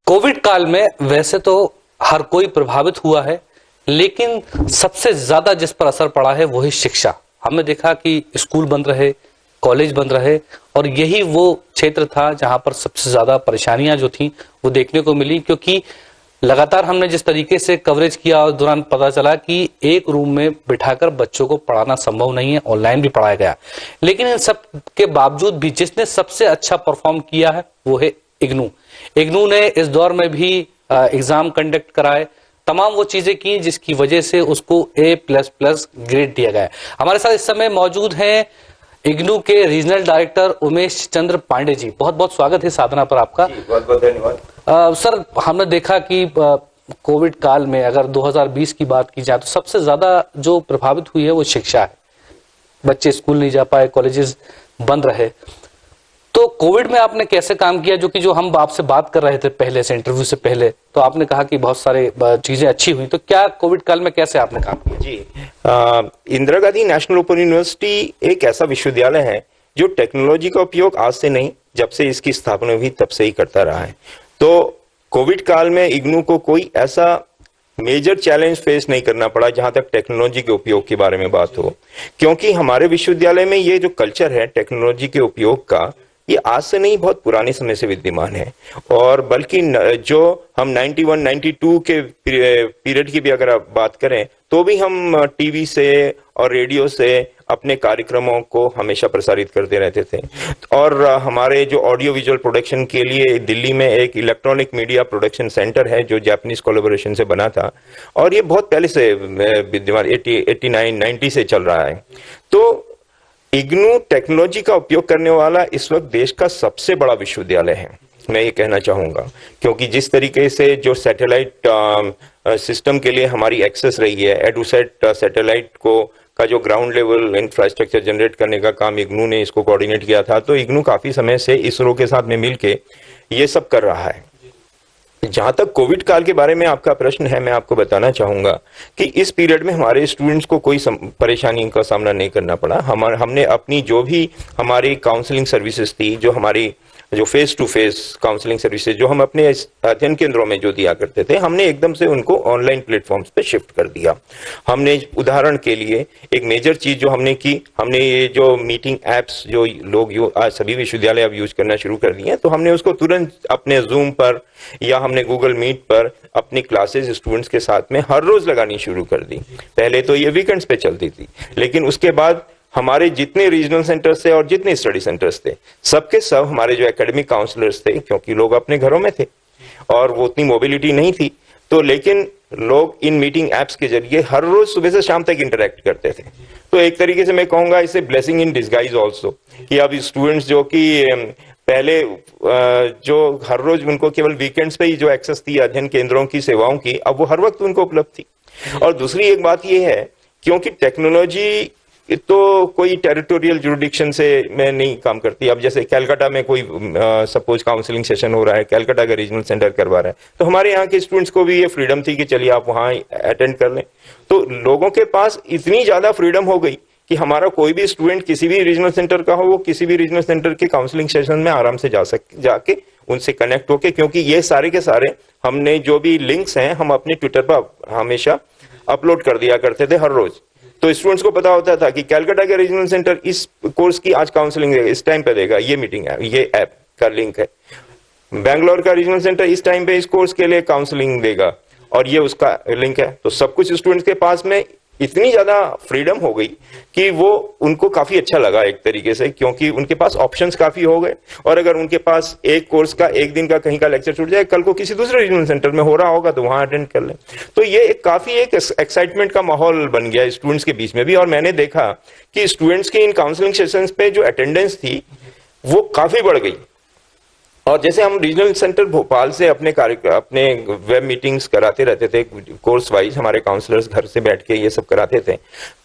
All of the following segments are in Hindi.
कोविड काल में वैसे तो हर कोई प्रभावित हुआ है, लेकिन सबसे ज्यादा जिस पर असर पड़ा है वो है शिक्षा। हमने देखा कि स्कूल बंद रहे, कॉलेज बंद रहे, और यही वो क्षेत्र था जहां पर सबसे ज्यादा परेशानियां जो थी वो देखने को मिली, क्योंकि लगातार हमने जिस तरीके से कवरेज किया उस दौरान पता चला कि एक रूम में बिठाकर बच्चों को पढ़ाना संभव नहीं है, ऑनलाइन भी पढ़ाया गया। लेकिन इन सब के बावजूद भी जिसने सबसे अच्छा परफॉर्म किया है वो है इग्नू। इग्नू ने इस दौर में भी एग्जाम कंडक्ट कराए, तमाम वो चीजें की जिसकी वजह से उसको A++ ग्रेड दिया गया। हमारे साथ इस समय मौजूद हैं इग्नू के रीजनल डायरेक्टर उमेश चंद्र पांडे जी। बहुत बहुत स्वागत है साधना पर आपका। बहुत बहुत धन्यवाद। सर, हमने देखा कि कोविड काल में अगर 2020 की बात की जाए तो सबसे ज्यादा जो प्रभावित हुई है वो शिक्षा है। बच्चे स्कूल नहीं जा पाए, कॉलेजेस बंद रहे। तो कोविड में आपने कैसे काम किया? जो हम आपसे बात कर रहे थे पहले से, इंटरव्यू से पहले, तो आपने कहा कि बहुत सारे चीजें अच्छी हुई, तो क्या कोविड काल में कैसे आपने काम किया? जी, Indira Gandhi national open university एक ऐसा विश्वविद्यालय है जो टेक्नोलॉजी का उपयोग आज से नहीं, जब से इसकी स्थापना हुई तब से ही करता रहा है। तो कोविड काल में इग्नू को कोई ऐसा मेजर चैलेंज फेस नहीं करना पड़ा जहां तक टेक्नोलॉजी के उपयोग के बारे में बात हो, क्योंकि हमारे विश्वविद्यालय में ये जो कल्चर है टेक्नोलॉजी के उपयोग का, ये आज से नहीं बहुत पुराने समय से विद्यमान है। और बल्कि जो हम 91, 92 के पीरियड की भी अगर आप बात करें तो भी हम टीवी से और रेडियो से अपने कार्यक्रमों को हमेशा प्रसारित करते रहते थे। और हमारे जो ऑडियो विजुअल प्रोडक्शन के लिए दिल्ली में एक इलेक्ट्रॉनिक मीडिया प्रोडक्शन सेंटर है जो जापानीज कोलैबोरेशन से बना था, और ये बहुत पहले से विद्यमान 89, 90 से चल रहा है। तो इग्नू टेक्नोलॉजी का उपयोग करने वाला इस वक्त देश का सबसे बड़ा विश्वविद्यालय है, मैं ये कहना चाहूंगा, क्योंकि जिस तरीके से जो सैटेलाइट सिस्टम के लिए हमारी एक्सेस रही है, एडुसेट सैटेलाइट को का जो ग्राउंड लेवल इंफ्रास्ट्रक्चर जनरेट करने का काम इग्नू ने इसको कोऑर्डिनेट किया था। तो इग्नू काफी समय से इसरो के साथ में मिलके ये सब कर रहा है। जहां तक कोविड काल के बारे में आपका प्रश्न है, मैं आपको बताना चाहूंगा कि इस पीरियड में हमारे स्टूडेंट्स को कोई परेशानी का सामना नहीं करना पड़ा। हमने अपनी जो भी हमारी काउंसलिंग सर्विसेज थी, जो face to face counselling services जो हम अपने अध्ययन केंद्रों में जो दिया करते थे, हमने एकदम से उनको ऑनलाइन प्लेटफॉर्म्स पे शिफ्ट कर दिया। हमने उदाहरण के लिए एक मेजर चीज जो हमने की, हमने ये जो मीटिंग एप्स जो लोग आज सभी विश्वविद्यालय अब यूज करना शुरू कर दिए हैं, तो हमने उसको तुरंत अपने जूम पर या हमने गूगल मीट पर अपनी क्लासेस स्टूडेंट्स के साथ में हर रोज लगानी शुरू कर दी। पहले तो ये वीकेंड्स पे चलती थी, लेकिन उसके बाद हमारे जितने रीजनल सेंटर्स थे और जितने स्टडी सेंटर्स थे, सबके सब हमारे जो एकेडमिक काउंसलर्स थे, क्योंकि लोग अपने घरों में थे और वो उतनी मोबिलिटी नहीं थी, तो लेकिन लोग इन मीटिंग एप्स के जरिए हर रोज सुबह से शाम तक इंटरेक्ट करते थे। तो एक तरीके से मैं कहूंगा इसे ब्लेसिंग इन डिस्गाइज ऑल्सो, कि अब स्टूडेंट्स जो कि पहले जो हर रोज उनको केवल वीकेंड्स पे ही जो एक्सेस थी अध्ययन केंद्रों की सेवाओं की, अब वो हर वक्त उनको उपलब्ध थी। और दूसरी एक बात ये है, क्योंकि टेक्नोलॉजी तो कोई टेरिटोरियल जुरिडिक्शन से मैं नहीं काम करती। अब जैसे कलकत्ता में कोई सपोज काउंसलिंग सेशन हो रहा है, कलकत्ता का रीजनल सेंटर करवा रहा है, तो हमारे यहाँ के स्टूडेंट्स को भी ये फ्रीडम थी कि चलिए आप वहाँ अटेंड कर लें। तो लोगों के पास इतनी ज्यादा फ्रीडम हो गई कि हमारा कोई भी स्टूडेंट किसी भी रीजनल सेंटर का हो, वो किसी भी रीजनल सेंटर के काउंसलिंग सेशन में आराम से जाके उनसे कनेक्ट होके, क्योंकि ये सारे के सारे हमने जो भी लिंक्स हैं हम अपने ट्विटर पर हमेशा अपलोड कर दिया करते थे हर रोज। तो स्टूडेंट्स को पता होता था कि कलकत्ता के रीजनल सेंटर इस कोर्स की आज काउंसलिंग देगा, इस टाइम पे देगा, ये मीटिंग है, ये ऐप का लिंक है। बेंगलोर का रीजनल सेंटर इस टाइम पे इस कोर्स के लिए काउंसलिंग देगा और ये उसका लिंक है। तो सब कुछ स्टूडेंट्स के पास में इतनी ज्यादा फ्रीडम हो गई कि वो उनको काफी अच्छा लगा एक तरीके से, क्योंकि उनके पास ऑप्शंस काफी हो गए। और अगर उनके पास एक कोर्स का एक दिन का कहीं का लेक्चर छूट जाए, कल को किसी दूसरे रीजनल सेंटर में हो रहा होगा तो वहां अटेंड कर लें। तो ये काफी एक एक्साइटमेंट का माहौल बन गया स्टूडेंट्स के बीच में भी। और मैंने देखा कि स्टूडेंट्स की इन काउंसलिंग सेशंस पे जो अटेंडेंस थी वो काफी बढ़ गई। और जैसे हम रीजनल सेंटर भोपाल से अपने वेब मीटिंग्स कराते रहते थे कोर्स वाइज, हमारे काउंसलर्स घर से बैठ के ये सब कराते थे,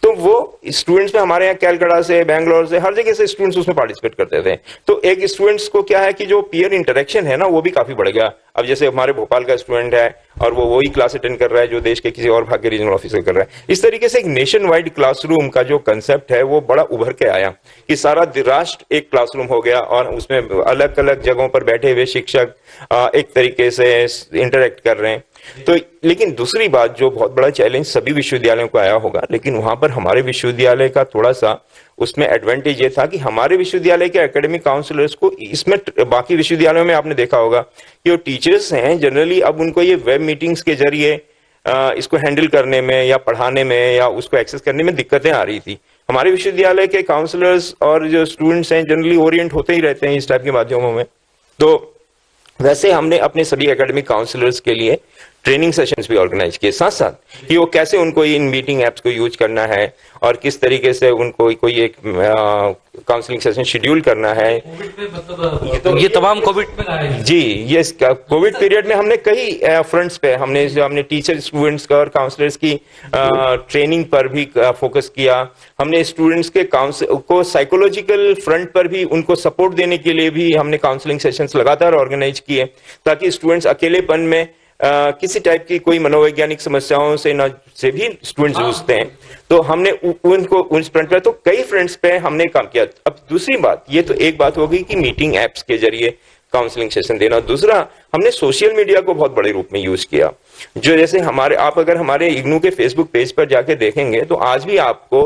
तो वो स्टूडेंट्स में हमारे यहाँ कलकत्ता से, बेंगलोर से, हर जगह से स्टूडेंट्स उसमें पार्टिसिपेट करते थे। तो एक स्टूडेंट्स को क्या है कि जो पीयर इंटरेक्शन है ना, वो भी काफी बढ़ गया। अब जैसे हमारे भोपाल का स्टूडेंट है और वो वही क्लास अटेंड कर रहा है जो देश के किसी और भाग के रीजनल ऑफिसर कर रहा है। इस तरीके से एक नेशन वाइड क्लासरूम का जो कंसेप्ट है वो बड़ा उभर के आया कि सारा राष्ट्र एक क्लासरूम हो गया और उसमें अलग अलग जगहों पर बैठे हुए शिक्षक एक तरीके से इंटरेक्ट कर रहे हैं। तो लेकिन दूसरी बात जो बहुत बड़ा चैलेंज सभी विश्वविद्यालयों को आया होगा, लेकिन वहां पर हमारे विश्वविद्यालय का थोड़ा सा उसमें एडवांटेज ये था कि हमारे विश्वविद्यालय के एकेडमिक काउंसलर्स को इसमें, बाकी विश्वविद्यालयों में आपने देखा होगा कि वो टीचर्स हैं जनरली अब उनको ये वेब मीटिंग्स के जरिए इसको हैंडल करने में या पढ़ाने में या उसको एक्सेस करने में दिक्कतें आ रही थी। हमारे विश्वविद्यालय के काउंसलर्स और जो स्टूडेंट्स हैं जनरली ओरिएंट होते ही रहते हैं इस टाइप के माध्यमों में। तो वैसे हमने अपने सभी एकेडमिक काउंसलर्स के लिए ट्रेनिंग सेशंस भी ऑर्गेनाइज किए, साथ साथ कि वो कैसे उनको इन मीटिंग एप्स को यूज करना है और किस तरीके से उनको कोई एक काउंसलिंग सेशन शेड्यूल करना है। ये तमाम कोविड में आए जी, ये कोविड पीरियड में हमने कई फ्रंट्स पे हमने टीचर स्टूडेंट्स का और काउंसलर्स की ट्रेनिंग पर भी फोकस किया। हमने स्टूडेंट्स के को साइकोलॉजिकल फ्रंट पर भी उनको सपोर्ट देने के लिए भी हमने काउंसलिंग सेशंस लगातार ऑर्गेनाइज किए ताकि स्टूडेंट्स अकेलेपन में किसी टाइप की कोई मनोवैज्ञानिक समस्याओं से भी स्टूडेंट्स जूझते हैं, तो हमने उनको उस फ्रंट पे तो कई फ्रंट्स पे हमने काम किया। अब दूसरी बात, ये तो एक बात हो गई कि मीटिंग एप्स के जरिए काउंसलिंग सेशन देना, दूसरा हमने सोशल मीडिया को बहुत बड़े रूप में यूज किया। जो जैसे आप अगर हमारे इग्नू के फेसबुक पेज पर जाके देखेंगे तो आज भी आपको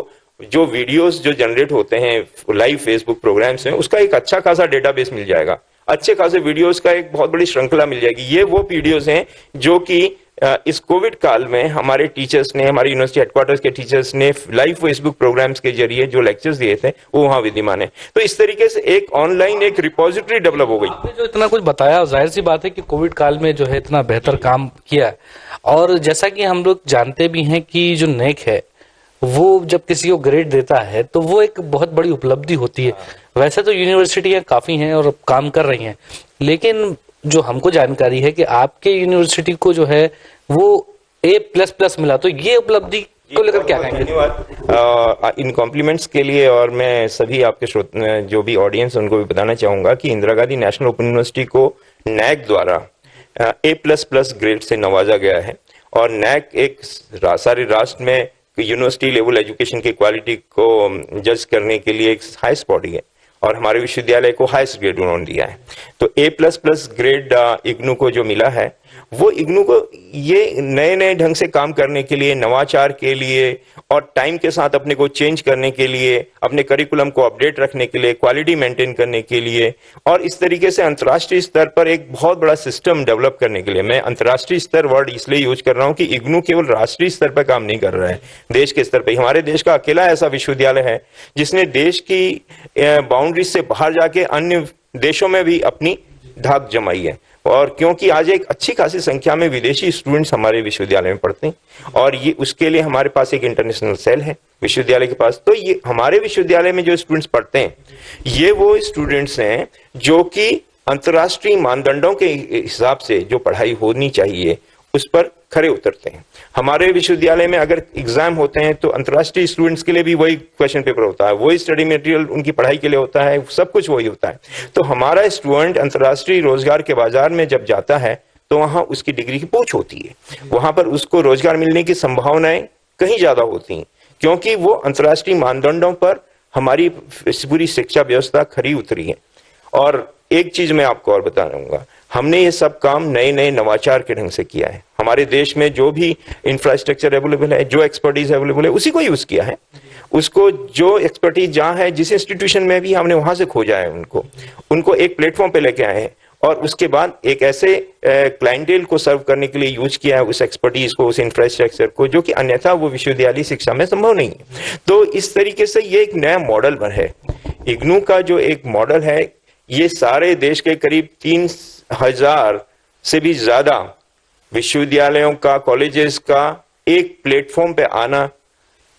जो वीडियोस जो जनरेट होते हैं लाइव फेसबुक प्रोग्राम्स में, उसका एक अच्छा खासा डेटाबेस मिल जाएगा, अच्छे खासे वीडियोस का एक बहुत बड़ी श्रृंखला मिल जाएगी। ये वो वीडियोस हैं जो कि इस कोविड काल में हमारे टीचर्स ने, हमारे यूनिवर्सिटी हेडक्वार्टर्स के टीचर्स ने लाइव फेसबुक प्रोग्राम्स के जरिए जो लेक्चर्स दिए थे वो वहां विद्यमान है। तो इस तरीके से एक ऑनलाइन एक रिपोजिटरी डेवलप हो गई। आपने जो इतना कुछ बताया, जाहिर सी बात है कि कोविड काल में जो है इतना बेहतर काम किया। और जैसा कि हम लोग जानते भी हैं कि जो नेक है वो जब किसी को ग्रेड देता है तो वो एक बहुत बड़ी उपलब्धि होती है। वैसे तो यूनिवर्सिटियां काफी हैं और काम कर रही हैं, लेकिन जो हमको जानकारी है कि आपके यूनिवर्सिटी को जो है वो A++ मिला, तो ये उपलब्धि को लेकर क्या कहेंगे? धन्यवाद इन कॉम्प्लीमेंट्स के लिए। और मैं सभी आपके जो भी ऑडियंस उनको भी बताना चाहूंगा कि Indira Gandhi national open university को नैक द्वारा A++ ग्रेड से नवाजा गया है। और नैक एक सारे राष्ट्र में यूनिवर्सिटी लेवल एजुकेशन की क्वालिटी को जज करने के लिए एक हाईएस्ट बॉडी है और हमारे विश्वविद्यालय को हाईएस्ट ग्रेड उन्होंने दिया है। तो A++ ग्रेड इग्नू को जो मिला है वो इग्नू को ये नए नए ढंग से काम करने के लिए, नवाचार के लिए और टाइम के साथ अपने को चेंज करने के लिए, अपने करिकुलम को अपडेट रखने के लिए, क्वालिटी मेंटेन करने के लिए और इस तरीके से अंतर्राष्ट्रीय स्तर पर एक बहुत बड़ा सिस्टम डेवलप करने के लिए। मैं अंतर्राष्ट्रीय स्तर वर्ड इसलिए यूज कर रहा हूं कि इग्नू केवल राष्ट्रीय स्तर पर काम नहीं कर रहा है, देश के स्तर पर। हमारे देश का अकेला ऐसा विश्वविद्यालय है जिसने देश की बाउंड्री से बाहर जाके अन्य देशों में भी अपनी धाक जमाई है। और क्योंकि आज एक अच्छी खासी संख्या में विदेशी स्टूडेंट्स हमारे विश्वविद्यालय में पढ़ते हैं और ये उसके लिए हमारे पास एक इंटरनेशनल सेल है विश्वविद्यालय के पास। तो ये हमारे विश्वविद्यालय में जो स्टूडेंट्स पढ़ते हैं ये वो स्टूडेंट्स हैं जो कि अंतर्राष्ट्रीय मानदंडों के हिसाब से जो पढ़ाई होनी चाहिए उस पर खरे उतरते हैं। हमारे विश्वविद्यालय में अगर एग्जाम होते हैं तो अंतर्राष्ट्रीय स्टूडेंट्स के लिए भी वही क्वेश्चन पेपर होता है, वही स्टडी मटेरियल उनकी पढ़ाई के लिए होता है, सब कुछ वही होता है। तो हमारा स्टूडेंट अंतर्राष्ट्रीय रोजगार के बाजार में जब जाता है तो वहां उसकी डिग्री की पूछ होती है, वहां पर उसको रोजगार मिलने की संभावनाएं कहीं ज्यादा होती हैं क्योंकि वो अंतर्राष्ट्रीय मानदंडों पर हमारी पूरी शिक्षा व्यवस्था खरी उतरी है। और एक चीज मैं आपको और बता दूंगा, हमने ये सब काम नए नए नवाचार के ढंग से किया है। हमारे देश में जो भी इंफ्रास्ट्रक्चर अवेलेबल है, जो एक्सपर्टीज अवेलेबल है, उसी को यूज किया है। उसको जो एक्सपर्टीज जहां है, जिस इंस्टीट्यूशन में भी हमने वहां से खोजा है, उनको एक प्लेटफॉर्म पे लेके आए हैं और उसके बाद एक ऐसे क्लाइंटेल को सर्व करने के लिए यूज किया है उस एक्सपर्टीज को, उस इंफ्रास्ट्रक्चर को, जो कि अन्यथा वो विश्वविद्यालय शिक्षा में संभव नहीं है। तो इस तरीके से ये एक नया मॉडल बन है। इग्नू का जो एक मॉडल है ये सारे देश के करीब 3000 से भी ज्यादा विश्वविद्यालयों का, कॉलेजेस का एक प्लेटफॉर्म पे आना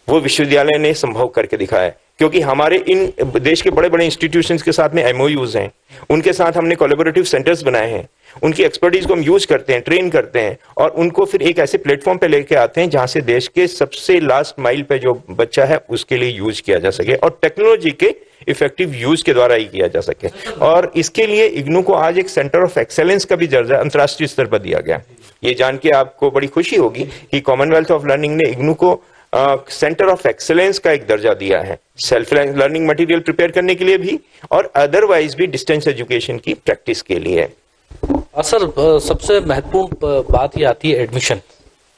वो विश्वविद्यालय ने संभव करके दिखाया है। क्योंकि हमारे इन देश के बड़े बड़े इंस्टीट्यूशंस के साथ में एमओयूज हैं, उनके साथ हमने कोलैबोरेटिव सेंटर्स बनाए हैं, उनकी एक्सपर्टीज को हम यूज करते हैं, ट्रेन करते हैं और उनको फिर एक ऐसे प्लेटफॉर्म पे लेके आते हैं जहां से देश के सबसे लास्ट माइल पे जो बच्चा है उसके लिए यूज किया जा सके और टेक्नोलॉजी के इफेक्टिव यूज के द्वारा ही किया जा सके। और इसके लिए इग्नू को आज एक सेंटर ऑफ एक्सेलेंस का भी दर्जा अंतर्राष्ट्रीय स्तर पर दिया गया। ये जान के आपको बड़ी खुशी होगी कि कॉमनवेल्थ ऑफ लर्निंग ने इग्नू को सेंटर ऑफ एक्सेलेंस का एक दर्जा दिया है, सेल्फ लर्निंग मटेरियल प्रिपेयर करने के लिए भी और अदरवाइज भी डिस्टेंस एजुकेशन की प्रैक्टिस के लिए। सर, सबसे महत्वपूर्ण बात ये आती है एडमिशन,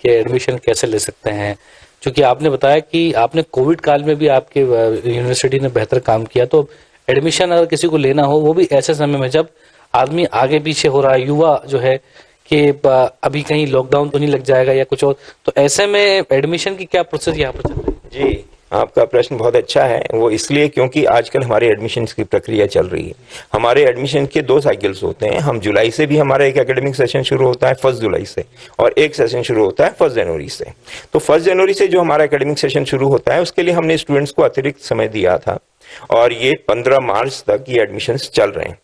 कि एडमिशन कैसे ले सकते हैं, क्योंकि आपने बताया कि आपने कोविड काल में भी आपके यूनिवर्सिटी ने बेहतर काम किया, तो एडमिशन अगर किसी को लेना हो वो भी ऐसे समय में जब आदमी आगे पीछे हो रहा है, युवा जो है कि अभी कहीं लॉकडाउन तो नहीं लग जाएगा या कुछ और, तो ऐसे में एडमिशन की क्या प्रोसेस यहाँ पर चल रही है? जी, आपका प्रश्न बहुत अच्छा है। वो इसलिए क्योंकि आजकल हमारे एडमिशन की प्रक्रिया चल रही है। हमारे एडमिशन के 2 साइकिल्स होते हैं। हम जुलाई से भी हमारा एक एकेडमिक सेशन शुरू होता है 1 जुलाई से, और एक सेशन शुरू होता है 1 जनवरी से। तो 1 जनवरी से जो हमारा एकेडमिक सेशन शुरू होता है उसके लिए हमने स्टूडेंट्स को अतिरिक्त समय दिया था और ये 15 मार्च तक ये एडमिशन्स चल रहे हैं।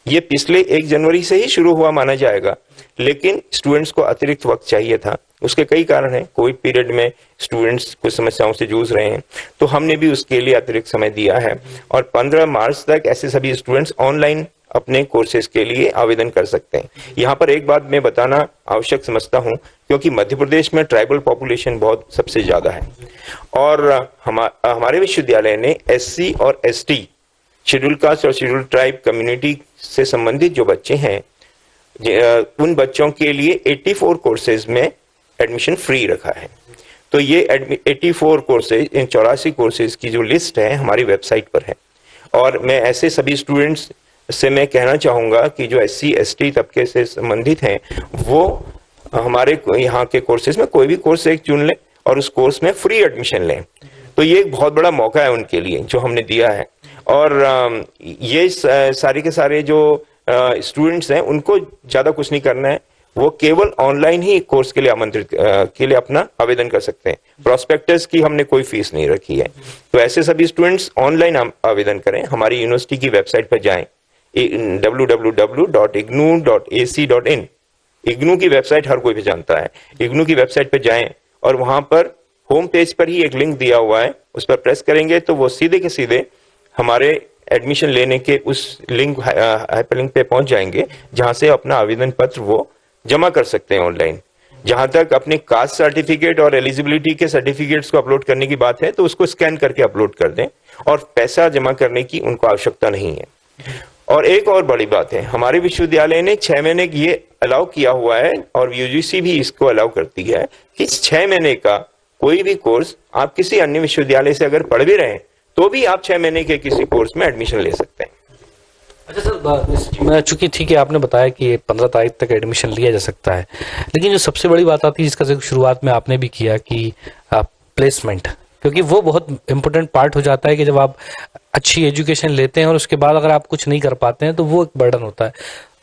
ये पिछले 1 जनवरी से ही शुरू हुआ माना जाएगा, लेकिन स्टूडेंट्स को अतिरिक्त वक्त चाहिए था। उसके कई कारण हैं। कोविड पीरियड में स्टूडेंट्स कुछ समस्याओं से जूझ रहे हैं, तो हमने भी उसके लिए अतिरिक्त समय दिया है और 15 मार्च तक ऐसे सभी स्टूडेंट्स ऑनलाइन अपने कोर्सेज के लिए आवेदन कर सकते हैं। यहाँ पर एक बात मैं बताना आवश्यक समझता हूँ, क्योंकि मध्य प्रदेश में ट्राइबल पॉपुलेशन बहुत सबसे ज्यादा है और हमारे विश्वविद्यालय ने SC और ST, शेड्यूल कास्ट और शेड्यूल ट्राइब कम्युनिटी से संबंधित जो बच्चे हैं उन बच्चों के लिए 84 कोर्सेज में एडमिशन फ्री रखा है। तो ये 84 कोर्सेज, इन 84 कोर्सेज की जो लिस्ट है हमारी वेबसाइट पर है और मैं ऐसे सभी स्टूडेंट्स से मैं कहना चाहूंगा कि जो SC ST तबके से संबंधित हैं वो हमारे यहाँ के कोर्सेज में कोई भी कोर्स एक चुन लें और उस कोर्स में फ्री एडमिशन लें। तो ये एक बहुत बड़ा मौका है उनके लिए जो हमने दिया है और ये सारे के सारे जो स्टूडेंट्स हैं उनको ज्यादा कुछ नहीं करना है, वो केवल ऑनलाइन ही कोर्स के लिए आमंत्रित के लिए अपना आवेदन कर सकते हैं। प्रोस्पेक्टस की हमने कोई फीस नहीं रखी है। तो ऐसे सभी स्टूडेंट्स ऑनलाइन आवेदन करें। हमारी यूनिवर्सिटी की वेबसाइट पर जाएं, www.ignu.ac.in। इग्नू की वेबसाइट हर कोई भी जानता है। इग्नू की वेबसाइट पर जाएं और वहां पर होम पेज पर ही एक लिंक दिया हुआ है, उस पर प्रेस करेंगे तो वो सीधे के सीधे हमारे एडमिशन लेने के उस लिंक हाइपरलिंक पे पहुंच जाएंगे, जहां से अपना आवेदन पत्र वो जमा कर सकते हैं ऑनलाइन। जहां तक अपने कास्ट सर्टिफिकेट और एलिजिबिलिटी के सर्टिफिकेट्स को अपलोड करने की बात है तो उसको स्कैन करके अपलोड कर दें और पैसा जमा करने की उनको आवश्यकता नहीं है। और एक और बड़ी बात है, हमारे विश्वविद्यालय ने 6 महीने ये अलाउ किया हुआ है और यूजीसी भी इसको अलाउ करती है कि 6 महीने का कोई भी कोर्स आप किसी अन्य विश्वविद्यालय से अगर पढ़ भी रहे हैं तो भी आप 6 महीने के किसी कोर्स में एडमिशन ले सकते हैं। अच्छा सर, चूंकि ठीक है आपने बताया कि 15 तारीख तक एडमिशन लिया जा सकता है, लेकिन जो सबसे बड़ी बात आती है जिसका जिक्र शुरुआत में आपने भी किया कि प्लेसमेंट, क्योंकि वो बहुत इंपॉर्टेंट पार्ट हो जाता है कि जब आप अच्छी एजुकेशन लेते हैं और उसके बाद अगर आप कुछ नहीं कर पाते हैं तो वो एक बर्डन होता है।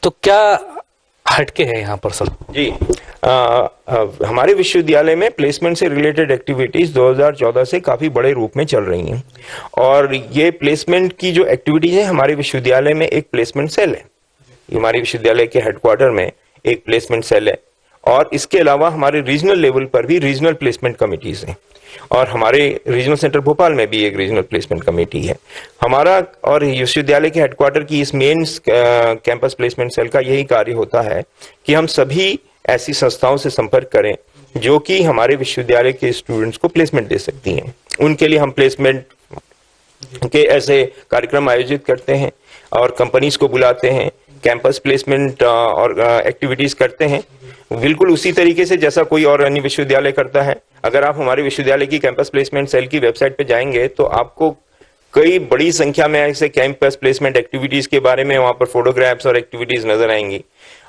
तो क्या हटके है यहाँ पर सर? जी, हमारे विश्वविद्यालय में प्लेसमेंट से रिलेटेड एक्टिविटीज 2014 से काफी बड़े रूप में चल रही हैं और ये प्लेसमेंट की जो एक्टिविटीज है, हमारे विश्वविद्यालय में एक प्लेसमेंट सेल है। हमारे विश्वविद्यालय के हेडक्वार्टर में एक प्लेसमेंट सेल है और इसके अलावा हमारे रीजनल लेवल पर भी रीजनल प्लेसमेंट कमिटीज हैं और हमारे रीजनल सेंटर भोपाल में भी एक रीजनल प्लेसमेंट कमेटी है। हमारा और विश्वविद्यालय के हेडक्वार्टर की इस मेन कैंपस प्लेसमेंट सेल का यही कार्य होता है कि हम सभी ऐसी संस्थाओं से संपर्क करें जो कि हमारे विश्वविद्यालय के स्टूडेंट्स को प्लेसमेंट दे सकती हैं। उनके लिए हम प्लेसमेंट के ऐसे कार्यक्रम आयोजित करते हैं और कंपनीज को बुलाते हैं, कैंपस प्लेसमेंट और एक्टिविटीज करते हैं, बिल्कुल उसी तरीके से जैसा कोई और अन्य विश्वविद्यालय करता है। अगर आप हमारे विश्वविद्यालय की कैंपस प्लेसमेंट सेल की वेबसाइट पे जाएंगे तो आपको कई बड़ी संख्या में ऐसे कैंपस प्लेसमेंट एक्टिविटीज के बारे में वहां पर फोटोग्राफ्स और एक्टिविटीज नजर आएंगी।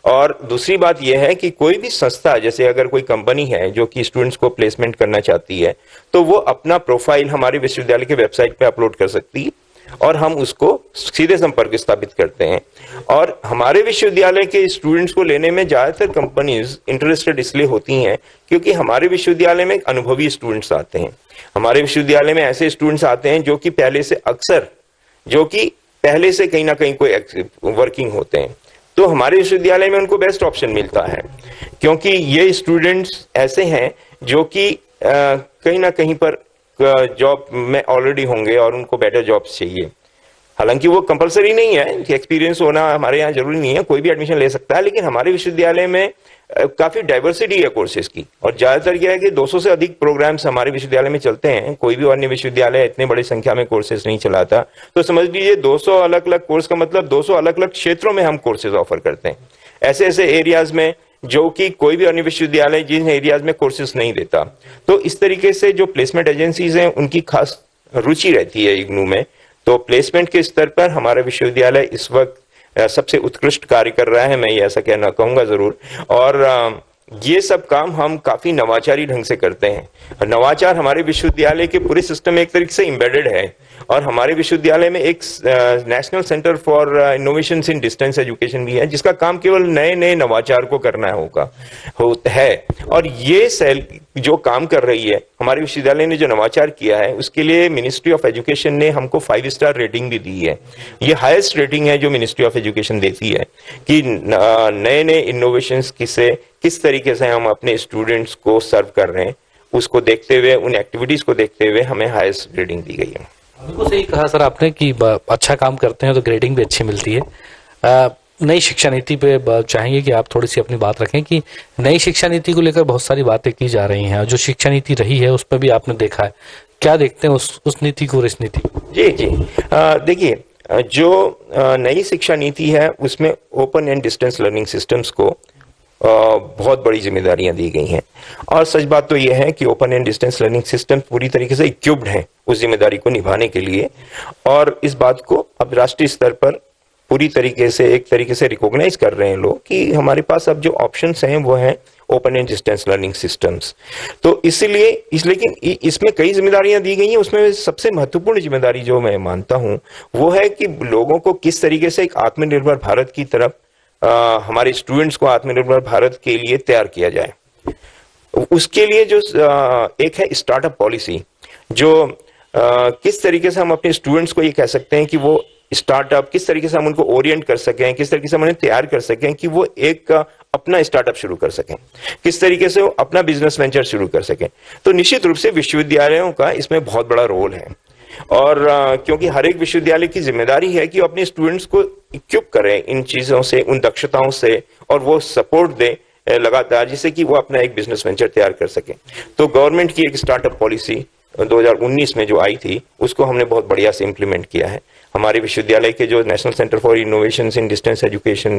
और दूसरी बात यह है कि कोई भी संस्था, जैसे अगर कोई कंपनी है जो कि स्टूडेंट्स को प्लेसमेंट करना चाहती है तो वो अपना प्रोफाइल हमारे विश्वविद्यालय के वेबसाइट पे अपलोड कर सकती है और हम उसको सीधे संपर्क स्थापित करते हैं और हमारे विश्वविद्यालय के स्टूडेंट्स को लेने में ज्यादातर कंपनीज इंटरेस्टेड इसलिए होती हैं क्योंकि हमारे विश्वविद्यालय में अनुभवी स्टूडेंट्स आते हैं। हमारे विश्वविद्यालय में ऐसे स्टूडेंट्स आते हैं जो कि पहले से कहीं ना कहीं कोई वर्किंग होते हैं, तो हमारे विश्वविद्यालय में उनको बेस्ट ऑप्शन मिलता है क्योंकि ये स्टूडेंट्स ऐसे हैं जो कि कहीं ना कहीं पर जॉब में ऑलरेडी होंगे और उनको बेटर जॉब्स चाहिए। हालांकि वो कंपलसरी नहीं है कि एक्सपीरियंस होना हमारे यहाँ जरूरी नहीं है, कोई भी एडमिशन ले सकता है, लेकिन हमारे विश्वविद्यालय में काफी डाइवर्सिटी है कोर्सेज की। और ज्यादातर क्या है कि 200 से अधिक प्रोग्राम्स हमारे विश्वविद्यालय में चलते हैं। कोई भी अन्य विश्वविद्यालय इतने बड़ी संख्या में कोर्सेज नहीं चलाता। तो समझ लीजिए 200 अलग अलग कोर्स का मतलब 200 अलग अलग क्षेत्रों में हम कोर्सेज ऑफर करते हैं, ऐसे ऐसे एरियाज में जो कि कोई भी अन्य विश्वविद्यालय जिन एरियाज में कोर्सेज नहीं देता। तो इस तरीके से जो प्लेसमेंट एजेंसीज हैं उनकी खास रुचि रहती है इग्नू में। तो प्लेसमेंट के स्तर पर हमारा विश्वविद्यालय इस वक्त सबसे उत्कृष्ट कार्य कर रहा है, मैं ये ऐसा कहना कहूंगा जरूर। और ये सब काम हम काफी नवाचारी ढंग से करते हैं। नवाचार हमारे विश्वविद्यालय के पूरे सिस्टम में एक तरीके से एम्बेडेड है और हमारे विश्वविद्यालय में एक national centre for innovations in distance education भी है जिसका काम केवल नए नए नवाचार को करना है। और ये सेल जो काम कर रही है, हमारे विश्वविद्यालय ने जो नवाचार किया है उसके लिए मिनिस्ट्री ऑफ एजुकेशन ने हमको 5 स्टार रेटिंग भी दी है। ये हाईएस्ट रेटिंग है जो मिनिस्ट्री ऑफ एजुकेशन देती है कि नए नए इनोवेशंस किस तरीके से हम अपने स्टूडेंट्स को सर्व कर रहे हैं, उसको देखते हुए, उन एक्टिविटीज को देखते हुए हमें हाईएस्ट रेटिंग दी गई है। बिल्कुल सही कहा सर आपने कि अच्छा काम करते हैं तो ग्रेडिंग भी अच्छी मिलती है। नई शिक्षा नीति पे चाहेंगे कि आप थोड़ी सी अपनी बात रखें कि नई शिक्षा नीति को लेकर बहुत सारी बातें की जा रही हैं, जो शिक्षा नीति रही है उस पर भी आपने देखा है, क्या देखते हैं उस नीति को और इस नीति को? जी देखिए, जो नई शिक्षा नीति है उसमें open and distance learning systems को बहुत बड़ी जिम्मेदारियां दी गई हैं। और सच बात तो यह है कि open and distance learning system पूरी तरीके से इक्विप्ड हैं उस जिम्मेदारी को निभाने के लिए। और इस बात को अब राष्ट्रीय स्तर पर पूरी तरीके से रिकॉग्नाइज कर रहे हैं लोग कि हमारे पास अब जो ऑप्शंस हैं वो हैं open and distance learning systems. तो इसलिए लेकिन इसमें कई जिम्मेदारियां दी गई हैं। उसमें सबसे महत्वपूर्ण जिम्मेदारी जो मैं मानता हूं वो है कि लोगों को किस तरीके से एक आत्मनिर्भर भारत की तरफ, हमारे स्टूडेंट्स को आत्मनिर्भर भारत के लिए तैयार किया जाए। उसके लिए जो एक है स्टार्टअप पॉलिसी, जो किस तरीके से हम अपने स्टूडेंट्स को ये कह सकते हैं कि वो स्टार्टअप, किस तरीके से हम उनको ओरिएंट कर सकें, किस तरीके से हम उन्हें तैयार कर सकें कि वो एक अपना स्टार्टअप शुरू कर सकें, किस तरीके से वो अपना बिजनेस वेंचर शुरू कर सकें। तो निश्चित रूप से विश्वविद्यालयों का इसमें बहुत बड़ा रोल है। और क्योंकि हर एक विश्वविद्यालय की जिम्मेदारी है कि वो अपने स्टूडेंट्स को इक्विप करें इन चीजों से, उन दक्षताओं से, और वो सपोर्ट दे लगातार, जिससे कि वो अपना एक बिजनेस वेंचर तैयार कर सकें। तो गवर्नमेंट की एक स्टार्टअप पॉलिसी 2019 में जो आई थी उसको हमने बहुत बढ़िया से इम्प्लीमेंट किया है। हमारे विश्वविद्यालय के जो national centre for innovations in distance education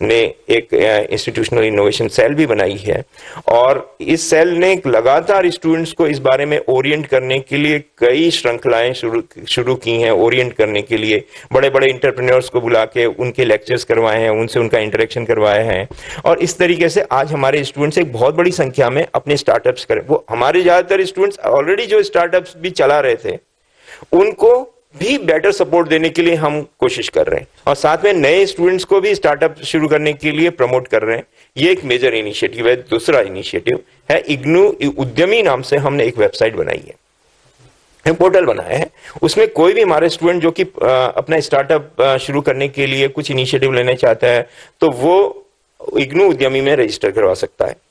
ने एक इंस्टीट्यूशनल इनोवेशन सेल भी बनाई है और इस सेल ने लगातार स्टूडेंट्स को इस बारे में ओरिएंट करने के लिए कई श्रृंखलाएं शुरू की हैं। ओरिएंट करने के लिए बड़े बड़े इंटरप्रेन्योर्स को बुला के उनके लेक्चर्स करवाए हैं, उनसे उनका इंटरेक्शन करवाए हैं और इस तरीके से आज हमारे स्टूडेंट्स एक बहुत बड़ी संख्या में अपने स्टार्टअप्स करें। वो हमारे ज्यादातर स्टूडेंट्स ऑलरेडी जो स्टार्टअप्स भी चला रहे थे उनको भी बेटर सपोर्ट देने के लिए हम कोशिश कर रहे हैं और साथ में नए स्टूडेंट्स को भी स्टार्टअप शुरू करने के लिए प्रमोट कर रहे हैं। ये एक मेजर इनिशिएटिव है। दूसरा इनिशिएटिव है इग्नू उद्यमी नाम से हमने एक वेबसाइट बनाई है, पोर्टल बनाया है। उसमें कोई भी हमारे स्टूडेंट जो कि अपना स्टार्टअप शुरू करने के लिए कुछ इनिशिएटिव लेना चाहता है तो वो इग्नू उद्यमी में रजिस्टर करवा सकता है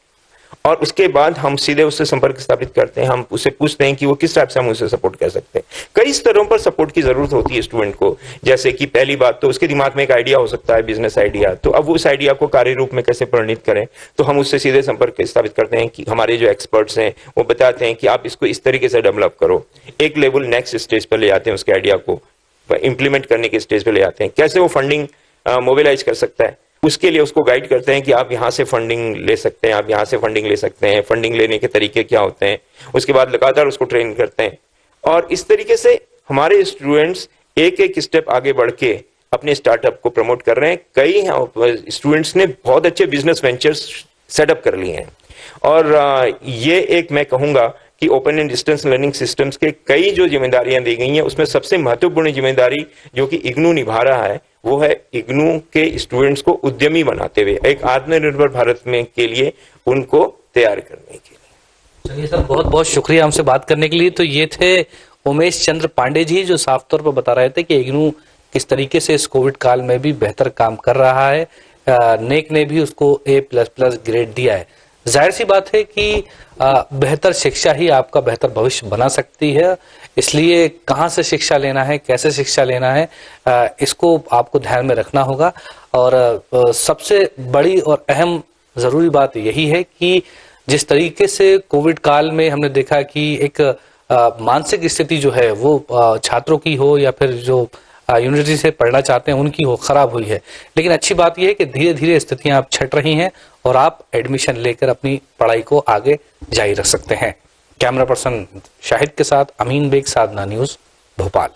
और उसके बाद हम सीधे उससे संपर्क स्थापित करते हैं। हम उससे पूछते हैं कि वो किस टाइप से हम उसे सपोर्ट कर सकते हैं। कई स्तरों पर सपोर्ट की जरूरत होती है स्टूडेंट को। जैसे कि पहली बात तो उसके दिमाग में एक आइडिया हो सकता है, बिजनेस आइडिया, तो अब उस आइडिया को कार्य रूप में कैसे परिणित करें, तो हम उससे सीधे संपर्क स्थापित करते हैं कि हमारे जो एक्सपर्ट्स हैं वो बताते हैं कि आप इसको इस तरीके से डेवलप करो। एक लेवल नेक्स्ट स्टेज पर ले जाते हैं, उसके आइडिया को इंप्लीमेंट करने के स्टेज पर ले जाते हैं। कैसे वो फंडिंग मोबिलाइज कर सकता है उसके लिए उसको गाइड करते हैं कि आप यहाँ से फंडिंग ले सकते हैं, आप यहाँ से फंडिंग ले सकते हैं, फंडिंग लेने के तरीके क्या होते हैं। उसके बाद लगातार उसको ट्रेन करते हैं और इस तरीके से हमारे स्टूडेंट्स एक एक स्टेप आगे बढ़ के अपने स्टार्टअप को प्रमोट कर रहे हैं। कई स्टूडेंट्स ने बहुत अच्छे बिजनेस वेंचर्स सेटअप कर लिए हैं और ये एक मैं कहूँगा कि open and distance learning systems के कई जो जिम्मेदारियां दी गई हैं उसमें सबसे महत्वपूर्ण जिम्मेदारी जो कि इग्नू निभा रहा है वो है इग्नू के स्टूडेंट्स को उद्यमी बनाते हुए एक आत्मनिर्भर भारत में के लिए उनको तैयार करने के लिए। चलिए सर, बहुत बहुत शुक्रिया हमसे बात करने के लिए। तो ये थे उमेश चंद्र पांडे जी, जो साफ तौर पर बता रहे थे कि इग्नू किस तरीके से इस कोविड काल में भी बेहतर काम कर रहा है। नेक ने भी उसको A++ ग्रेड दिया है। जाहिर सी बात है कि बेहतर शिक्षा ही आपका बेहतर भविष्य बना सकती है। इसलिए कहाँ से शिक्षा लेना है, कैसे शिक्षा लेना है, इसको आपको ध्यान में रखना होगा। और सबसे बड़ी और अहम जरूरी बात यही है कि जिस तरीके से कोविड काल में हमने देखा कि एक मानसिक स्थिति जो है वो छात्रों की हो या फिर जो यूनिवर्सिटी से पढ़ना चाहते हैं उनकी हो, खराब हुई है। लेकिन अच्छी बात यह है कि धीरे धीरे स्थितियां आप छट रही हैं और आप एडमिशन लेकर अपनी पढ़ाई को आगे जारी रख सकते हैं। कैमरा पर्सन शाहिद के साथ अमीन बेग, साधना न्यूज़, भोपाल।